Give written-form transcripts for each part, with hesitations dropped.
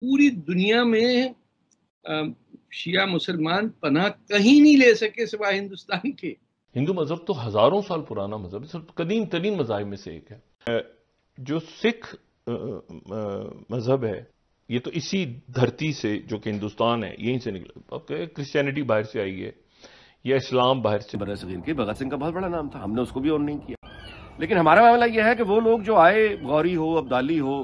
पूरी दुनिया में शिया मुसलमान पनाह कहीं नहीं ले सके सिवाय हिंदुस्तान के। हिंदू मजहब तो हजारों साल पुराना मजहब है, सिर्फ कदीम तरीन मजाहिब में से एक है। जो सिख मजहब है, ये तो इसी धरती से, जो कि हिंदुस्तान है, यहीं से निकला। क्रिश्चियनिटी बाहर से आई है या इस्लाम बाहर से। बरसगीर की भगत सिंह का बहुत बड़ा नाम था, हमने उसको भी ऑन नहीं किया। लेकिन हमारा मामला यह है कि वो लोग जो आए, गौरी हो, अब्दाली हो,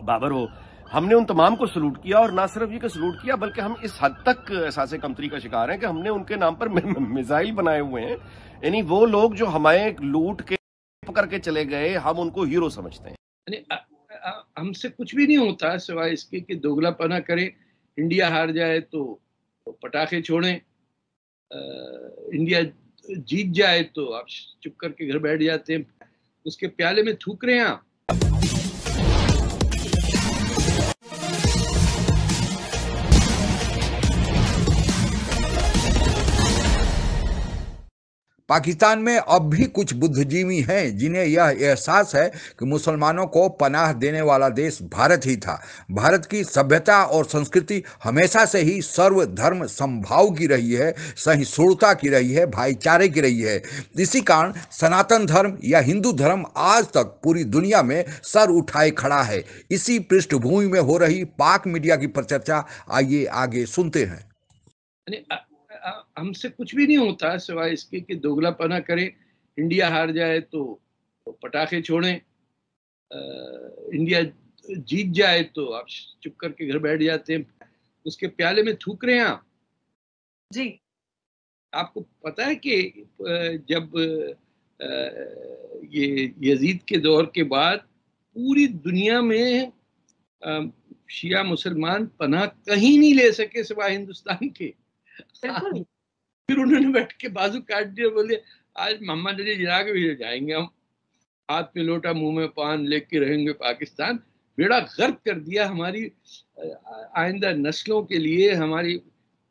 बाबर हो, हमने उन तमाम को सलूट किया। और ना सिर्फ ये कि सलूट किया, बल्कि हम इस हद तक एहसास कमतरी का शिकार हैं कि हमने उनके नाम पर मिसाइल बनाए हुए हैं। यानी वो लोग जो हमें लूट के पकड़ के चले गए, हम उनको हीरो समझते हैं। हमसे कुछ भी नहीं होता सिवाय इसके कि दोगलापना करें। इंडिया हार जाए तो पटाखे छोड़ें, इंडिया जीत जाए तो आप चुप करके घर बैठ जाते हैं, उसके प्याले में थूक रहे हैं आप। पाकिस्तान में अब भी कुछ बुद्धिजीवी हैं जिन्हें यह एहसास है कि मुसलमानों को पनाह देने वाला देश भारत ही था। भारत की सभ्यता और संस्कृति हमेशा से ही सर्वधर्म समभाव की रही है, सहिष्णुता की रही है, भाईचारे की रही है। इसी कारण सनातन धर्म या हिंदू धर्म आज तक पूरी दुनिया में सर उठाए खड़ा है। इसी पृष्ठभूमि में हो रही पाक मीडिया की परिचर्चा आइए आगे सुनते हैं। हमसे कुछ भी नहीं होता सिवाय इसके कि दोगलापना करें। इंडिया हार जाए तो पटाखे छोड़ें, इंडिया जीत जाए तो आप चुप करके घर बैठ जाते हैं, उसके प्याले में थूक रहे हैं आप। जी, आपको पता है कि जब ये यजीद के दौर के बाद पूरी दुनिया में शिया मुसलमान पनाह कहीं नहीं ले सके सिवाय हिंदुस्तान के। फिर उन्होंने बैठ के बाजू काट दिया, बोले आज मोहम्मद अली जिना के भी जाएंगे हम, हाथ में लोटा मुंह में पान लेके रहेंगे पाकिस्तान। बेड़ा गर्क कर दिया हमारी आइंदा नस्लों के लिए। हमारी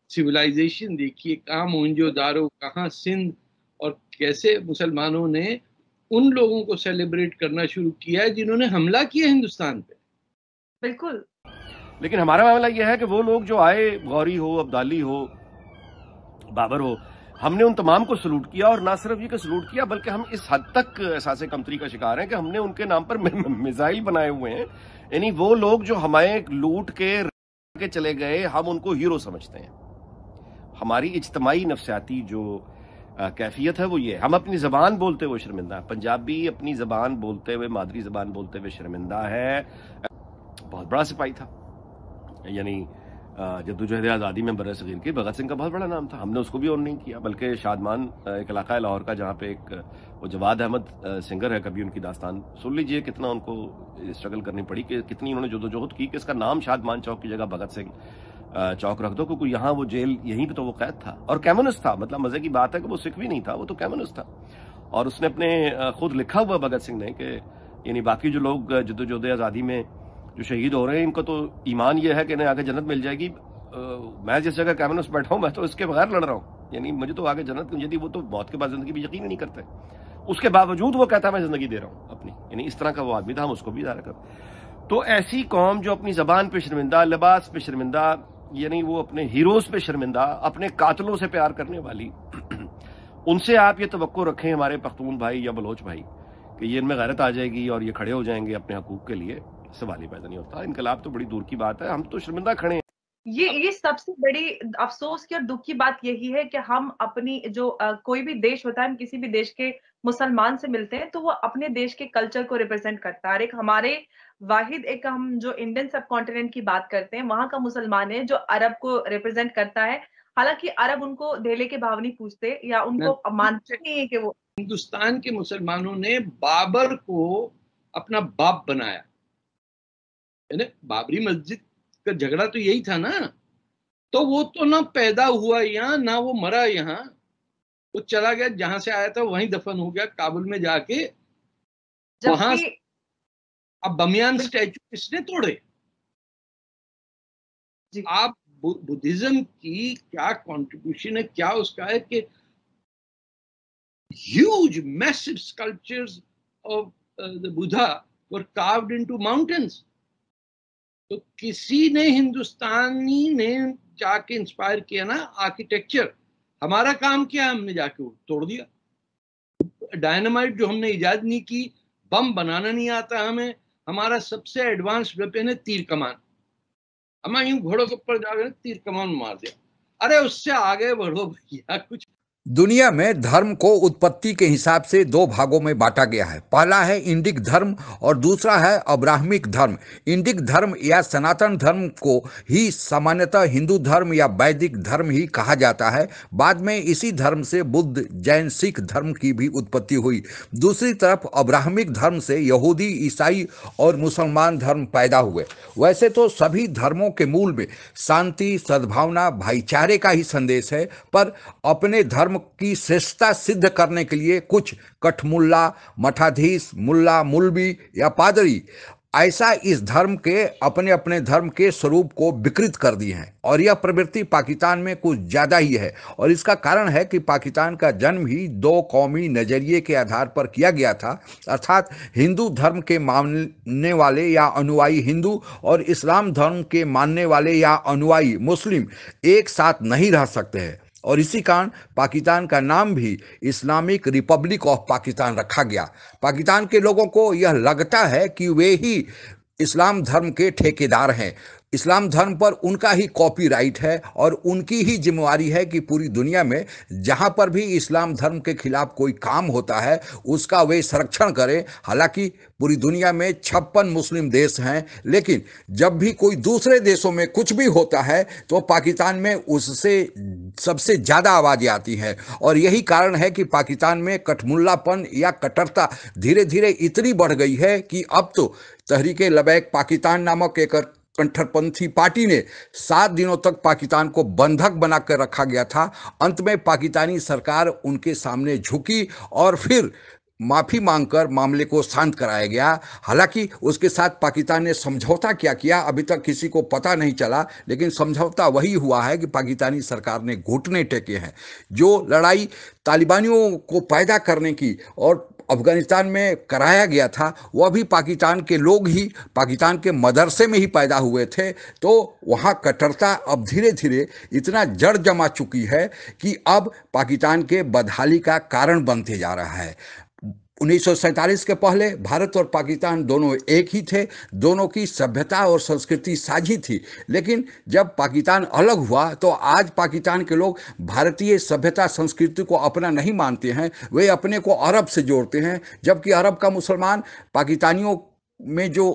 सिविलाइजेशन देखिए कहाँ मोहनजोदारो, कहाँ सिंध, और कैसे मुसलमानों ने उन लोगों को सेलिब्रेट करना शुरू किया है जिन्होंने हमला किया हिंदुस्तान पे। बिल्कुल। लेकिन हमारा मामला यह है कि वो लोग जो आए, गौरी हो, अब्दाली हो, बाबर हो, हमने उन तमाम को सलूट किया। और ना सिर्फ ये कि सलूट किया, बल्कि हम इस हद तक एहसास कमतरी का शिकार हैं कि हमने उनके नाम पर मिसाइल बनाए हुए हैं। यानी वो लोग जो हमें लूट के चले गए, हम उनको हीरो समझते हैं। हमारी इज्तिमाई नफ्सियाती जो कैफियत है वो ये है। हम अपनी जबान बोलते हुए शर्मिंदा है। पंजाबी अपनी जबान बोलते हुए, मादरी जबान बोलते हुए शर्मिंदा है। बहुत बड़ा सिपाही था, यानी जद्दोजहद आज़ादी में बरसगीर की भगत सिंह का बहुत बड़ा नाम था, हमने उसको भी ऑन नहीं किया। बल्कि शादमान एक इलाका है लाहौर का जहाँ पे एक वो जवाद अहमद सिंगर है, कभी उनकी दास्तान सुन लीजिए, कितना उनको स्ट्रगल करनी पड़ी, कि कितनी उन्होंने जदोजहद की कि इसका नाम शादमान चौक की जगह भगत सिंह चौक रख दो, क्योंकि यहाँ वो जेल, यहीं पे तो वो कैद था और कम्युनिस्ट था। मतलब मजे की बात है कि वो सिख भी नहीं था, वो तो कम्युनिस्ट था। और उसने अपने खुद लिखा हुआ भगत सिंह ने कि यानी बाकी जो लोग जद्दोजहद आज़ादी में जो शहीद हो रहे हैं, इनको तो ईमान ये है कि इन्हें आगे जन्नत मिल जाएगी। मैं जिस जगह कम्युनिस्ट बैठा हूँ, मैं तो इसके बगैर लड़ रहा हूँ, यानी मुझे तो आगे जन्नत, यदि वो तो मौत के बाद जिंदगी भी यकीन नहीं करते, उसके बावजूद वो कहता है मैं जिंदगी दे रहा हूँ अपनी। यानी इस तरह का वो आदमी था, हम उसको भी इजारा कर। तो ऐसी कौम जो अपनी जबान पे शर्मिंदा, लिबास पे शर्मिंदा, यानी वो अपने हीरोज पे शर्मिंदा, अपने कातलों से प्यार करने वाली, उनसे आप ये तवक्को रखें हमारे पख्तून भाई या बलोच भाई कि ये इनमें गैरत आ जाएगी और ये खड़े हो जाएंगे अपने हकूक के लिए, सवाल ही पैदा नहीं होता। इनकलाब तो बड़ी दूर की बात है, हम तो शर्मिंदा खड़े हैं। ये सबसे बड़ी अफसोस की और दुख की बात यही है कि हम अपनी जो कोई भी देश होता है, हम किसी भी देश के मुसलमान से मिलते हैं तो वो अपने देश के कल्चर को रिप्रेजेंट करता है। और एक हमारे वाहिद एक हम जो इंडियन सब कॉन्टिनेंट की बात करते हैं, वहां का मुसलमान है जो अरब को रिप्रेजेंट करता है। हालांकि अरब उनको ढेले के भाव नहीं पूछते या उनको मानते नहीं है कि वो। हिंदुस्तान के मुसलमानों ने बाबर को अपना बाप बनाया, बाबरी मस्जिद का झगड़ा तो यही था ना। तो वो तो ना पैदा हुआ यहाँ, ना वो मरा यहाँ, वो चला गया जहां से आया था वहीं दफन हो गया काबुल में जाके। वहां अब बमियान स्टैचू किसने तोड़े? आप बुद्धिज्म की क्या कंट्रीब्यूशन है, क्या उसका है कि huge massive sculptures of the Buddha were carved into mountains. तो किसी ने हिंदुस्तानी ने जाके इंस्पायर किया ना आर्किटेक्चर, हमारा काम क्या है, हमने जाके तोड़ दिया। डायनामाइट जो हमने इजाद नहीं की, बम बनाना नहीं आता हमें, हमारा सबसे एडवांस वेपन है तीर कमान। हमें यूं घोड़ों के ऊपर जाकर तीर कमान मार दिया। अरे उससे आगे बढ़ो भैया। कुछ दुनिया में धर्म को उत्पत्ति के हिसाब से दो भागों में बांटा गया है। पहला है इंडिक धर्म और दूसरा है अब्राहमिक धर्म। इंडिक धर्म या सनातन धर्म को ही सामान्यतः हिंदू धर्म या वैदिक धर्म ही कहा जाता है। बाद में इसी धर्म से बुद्ध, जैन, सिख धर्म की भी उत्पत्ति हुई। दूसरी तरफ अब्राहमिक धर्म से यहूदी, ईसाई और मुसलमान धर्म पैदा हुए। वैसे तो सभी धर्मों के मूल में शांति, सद्भावना, भाईचारे का ही संदेश है, पर अपने धर्म की श्रेष्ठता सिद्ध करने के लिए कुछ कठमुल्ला, मठाधीश, मुल्ला, मुल्वी या पादरी ऐसा इस धर्म के अपने अपने धर्म के स्वरूप को विकृत कर दिए हैं। और यह प्रवृत्ति पाकिस्तान में कुछ ज्यादा ही है। और इसका कारण है कि पाकिस्तान का जन्म ही दो कौमी नजरिए के आधार पर किया गया था, अर्थात हिंदू धर्म के मानने वाले या अनुयायी हिंदू और इस्लाम धर्म के मानने वाले या अनुयायी मुस्लिम एक साथ नहीं रह सकते हैं। और इसी कारण पाकिस्तान का नाम भी इस्लामिक रिपब्लिक ऑफ पाकिस्तान रखा गया। पाकिस्तान के लोगों को यह लगता है कि वे ही इस्लाम धर्म के ठेकेदार हैं। इस्लाम धर्म पर उनका ही कॉपीराइट है और उनकी ही जिम्मेवारी है कि पूरी दुनिया में जहां पर भी इस्लाम धर्म के खिलाफ कोई काम होता है उसका वे संरक्षण करें। हालांकि पूरी दुनिया में 56 मुस्लिम देश हैं, लेकिन जब भी कोई दूसरे देशों में कुछ भी होता है तो पाकिस्तान में उससे सबसे ज़्यादा आवाज़ें आती हैं। और यही कारण है कि पाकिस्तान में कठमुल्लापन या कट्टरता धीरे धीरे इतनी बढ़ गई है कि अब तो तहरीक लबैक पाकिस्तान नामक एक कट्टरपंथी पार्टी ने 7 दिनों तक पाकिस्तान को बंधक बनाकर रखा गया था। अंत में पाकिस्तानी सरकार उनके सामने झुकी और फिर माफी मांगकर मामले को शांत कराया गया। हालांकि उसके साथ पाकिस्तान ने समझौता क्या किया अभी तक किसी को पता नहीं चला, लेकिन समझौता वही हुआ है कि पाकिस्तानी सरकार ने घुटने टेके हैं। जो लड़ाई तालिबानियों को पैदा करने की और अफगानिस्तान में कराया गया था वह भी पाकिस्तान के लोग ही पाकिस्तान के मदरसे में ही पैदा हुए थे। तो वहाँ कट्टरता अब धीरे धीरे इतना जड़ जमा चुकी है कि अब पाकिस्तान के बदहाली का कारण बनते जा रहा है। 1947 के पहले भारत और पाकिस्तान दोनों एक ही थे, दोनों की सभ्यता और संस्कृति साझी थी। लेकिन जब पाकिस्तान अलग हुआ तो आज पाकिस्तान के लोग भारतीय सभ्यता संस्कृति को अपना नहीं मानते हैं, वे अपने को अरब से जोड़ते हैं। जबकि अरब का मुसलमान पाकिस्तानियों में जो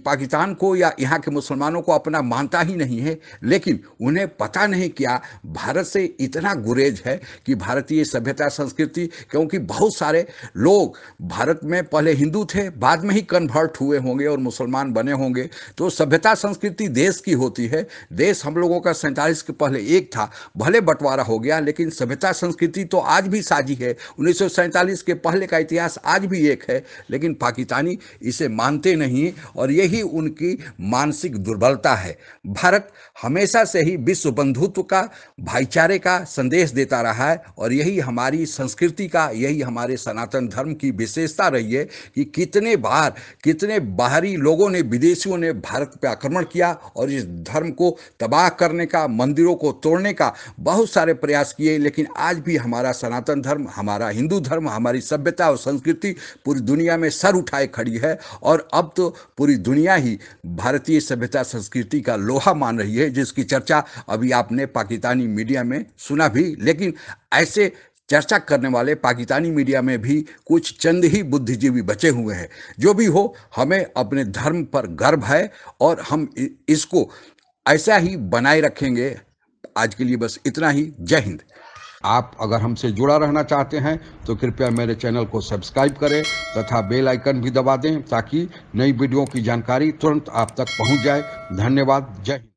पाकिस्तान को या यहाँ के मुसलमानों को अपना मानता ही नहीं है, लेकिन उन्हें पता नहीं क्या भारत से इतना गुरेज है कि भारतीय सभ्यता संस्कृति, क्योंकि बहुत सारे लोग भारत में पहले हिंदू थे, बाद में ही कन्वर्ट हुए होंगे और मुसलमान बने होंगे। तो सभ्यता संस्कृति देश की होती है। देश हम लोगों का 47 के पहले एक था, भले बंटवारा हो गया, लेकिन सभ्यता संस्कृति तो आज भी साझी है। 1947 के पहले का इतिहास आज भी एक है, लेकिन पाकिस्तानी इसे मानते नहीं और यही उनकी मानसिक दुर्बलता है। भारत हमेशा से ही विश्व बंधुत्व का, भाईचारे का संदेश देता रहा है और यही हमारी संस्कृति का, यही हमारे सनातन धर्म की विशेषता रही है कि कितने बार कितने बाहरी लोगों ने, विदेशियों ने भारत पर आक्रमण किया और इस धर्म को तबाह करने का, मंदिरों को तोड़ने का बहुत सारे प्रयास किए, लेकिन आज भी हमारा सनातन धर्म, हमारा हिंदू धर्म, हमारी सभ्यता और संस्कृति पूरी दुनिया में सर उठाए खड़ी है। और अब तो पूरी दुनिया ही भारतीय सभ्यता संस्कृति का लोहा मान रही है, जिसकी चर्चा अभी आपने पाकिस्तानी मीडिया में सुना भी। लेकिन ऐसे चर्चा करने वाले पाकिस्तानी मीडिया में भी कुछ चंद ही बुद्धिजीवी बचे हुए हैं। जो भी हो, हमें अपने धर्म पर गर्व है और हम इसको ऐसा ही बनाए रखेंगे। आज के लिए बस इतना ही। जय हिंद। आप अगर हमसे जुड़ा रहना चाहते हैं तो कृपया मेरे चैनल को सब्सक्राइब करें तथा बेल आइकन भी दबा दें ताकि नई वीडियो की जानकारी तुरंत आप तक पहुंच जाए। धन्यवाद। जय हिंद।